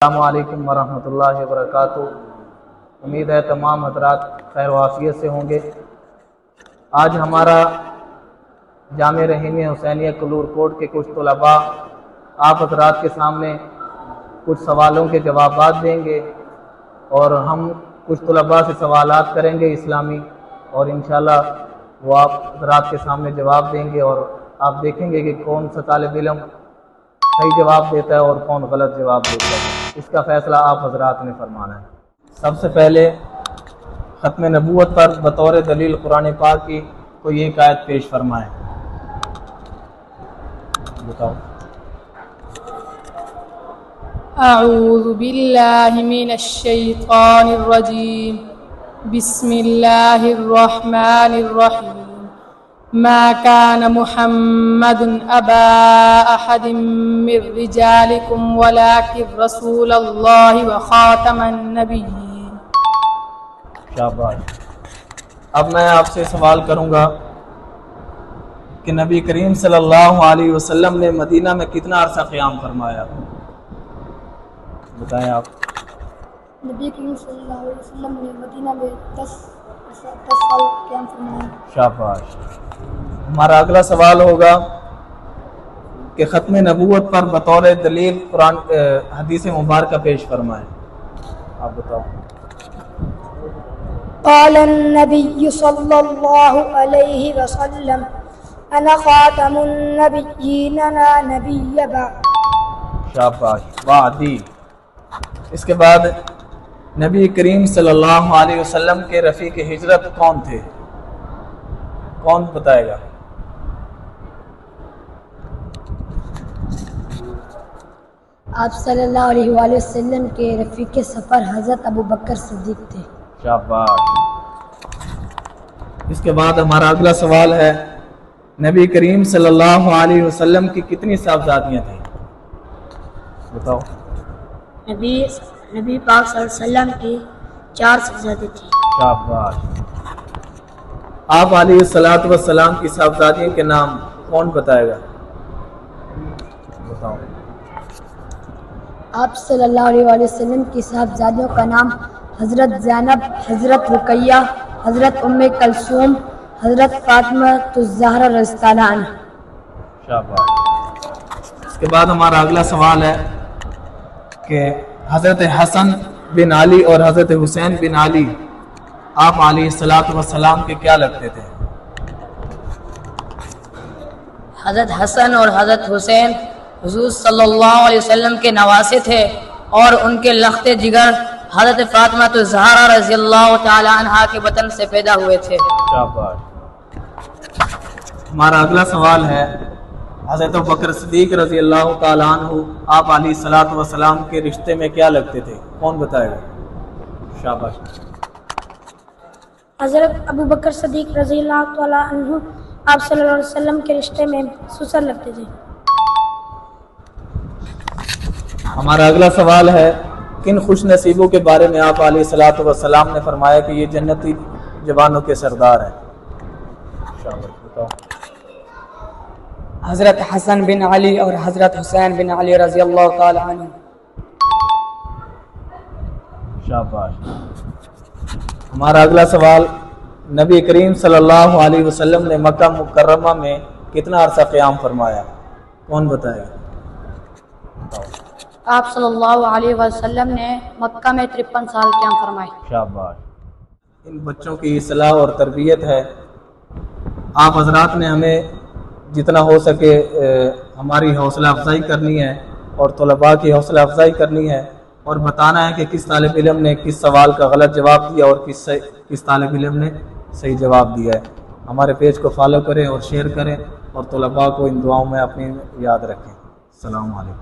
السلام علیکم ورحمۃ اللہ وبرکاتہ۔ امید ہے تمام حضرات خیر و عافیت سے ہوں گے۔ آج ہمارا جامعہ رحیمیہ حسینیہ کلور کوٹ کے کچھ طلباء آپ حضرات کے سامنے کچھ سوالوں کے جوابات دیں گے، اور ہم کچھ طلباء سے سوالات کریں گے اسلامی، اور انشاءاللہ وہ آپ حضرات کے سامنے جواب دیں گے، اور آپ دیکھیں گے کہ کون سا طالب علم صحیح جواب دیتا ہے اور کون غلط جواب دیتا ہے۔ اس کا فیصلہ آپ حضرات نے فرمانا ہے۔ سب سے پہلے ختم نبوت پر بطور دلیل قرآن پاک کی کوئی ایک آیت پیش فرمائیں۔ بتاؤ۔ اعوذ باللہ من الشیطان الرجیم، بسم اللہ الرحمن الرحیم، ما كان محمد ابا احد من رجالكم ولكن رسول اللہ وخاتم النبیین۔ شاباش۔ اب میں آپ سے سوال کروں گا کہ نبی کریم صلی اللہ علیہ وسلم نے مدینہ میں کتنا عرصہ قیام فرمایا؟ بتائیں آپ۔ نبی کریم صلی اللہ علیہ وسلم نے مدینہ میں 10 سال قیام فرمایا۔ شاباش۔ ہمارا اگلا سوال ہوگا کہ ختم نبوت پر بطور دلیل قرآن حدیث مبارکہ پیش فرمائیں۔ آپ بتاؤ۔ قال النبی صلی اللہ علیہ وسلم انا خاتم النبیین لا نبی بعد۔ شاباش، وعدی۔ اس کے بعد نبی کریم صلی اللہ علیہ وسلم کے رفیق ہجرت کون تھے؟ کون بتائے گا؟ آپ صلی اللہ علیہ وآلہ وسلم کے رفیق سفر حضرت ابو بکر صدیق تھے۔ شاباش۔ اس کے بعد ہمارا اگلا سوال ہے، نبی کریم صلی اللہ علیہ وسلم کی کتنی صاحبزادیاں تھیں؟ بتاؤ۔ نبی پاک صلی اللہ علیہ وسلم کی 4 صاحبزادی تھی۔ شاباش۔ آپ علیہ الصلوۃ والسلام کی صاحبزادیوں کے نام کون بتائے گا؟ بتاؤ۔ آپ صلی اللہ علیہ وآلہ وسلم کی صاحبزادیوں کا نام حضرت زینب، حضرت رقیہ، حضرت ام کلثوم، حضرت فاطمہ الزہرا رضی اللہ عنہ۔ شاباش۔ اس کے بعد ہمارا اگلا سوال ہے کہ حضرت حسن بن علی اور حضرت حسین بن علی آپ علیہ الصلوۃ والسلام کے کیا لگتے تھے؟ حضرت حسن اور حضرت حسین حضور صلی اللہ علیہ وسلم کے نواسے تھے، اور ان کے لخت جگر حضرت فاطمہ الزہرا رضی اللہ تعالی عنہا کے بطن سے پیدا ہوئے تھے۔ شاباش۔ ہمارا اگلا سوال ہے، حضرت ابوبکر صدیق رضی اللہ تعالی عنہ آپ علیہ الصلوۃ والسلام کے رشتے میں کیا لگتے تھے؟ کون بتائے گا؟ شاباش۔ حضرت ابو بکر صدیق رضی اللہ تعالیٰ عنہ آپ صلی اللہ علیہ وسلم کے رشتے میں سسر لگتے تھے۔ ہمارا اگلا سوال ہے، کن خوش نصیبوں کے بارے میں آپ علیہ الصلوۃ والسلام نے فرمایا کہ یہ جنتی جوانوں کے سردار ہیں؟ شاباش، بتاؤ۔ حضرت حسن بن علی اور حضرت حسین بن علی رضی اللہ تعالی عنہ۔ شاباش۔ ہمارا اگلا سوال، نبی کریم صلی اللہ علیہ وسلم نے مکہ مکرمہ میں کتنا عرصہ قیام فرمایا؟ کون بتائے گا؟ آپ صلی اللہ علیہ وسلم نے مکہ میں 53 سال قیام فرمائے۔ شاباش۔ ان بچوں کی اصلاح اور تربیت ہے۔ آپ حضرات نے ہمیں جتنا ہو سکے ہماری حوصلہ افزائی کرنی ہے، اور طلباء کی حوصلہ افزائی کرنی ہے، اور بتانا ہے کہ کس طالب علم نے کس سوال کا غلط جواب دیا اور کس طالب علم نے صحیح جواب دیا ہے۔ ہمارے پیج کو فالو کریں اور شیئر کریں، اور طلباء کو ان دعاؤں میں اپنی یاد رکھیں۔ السلام علیکم۔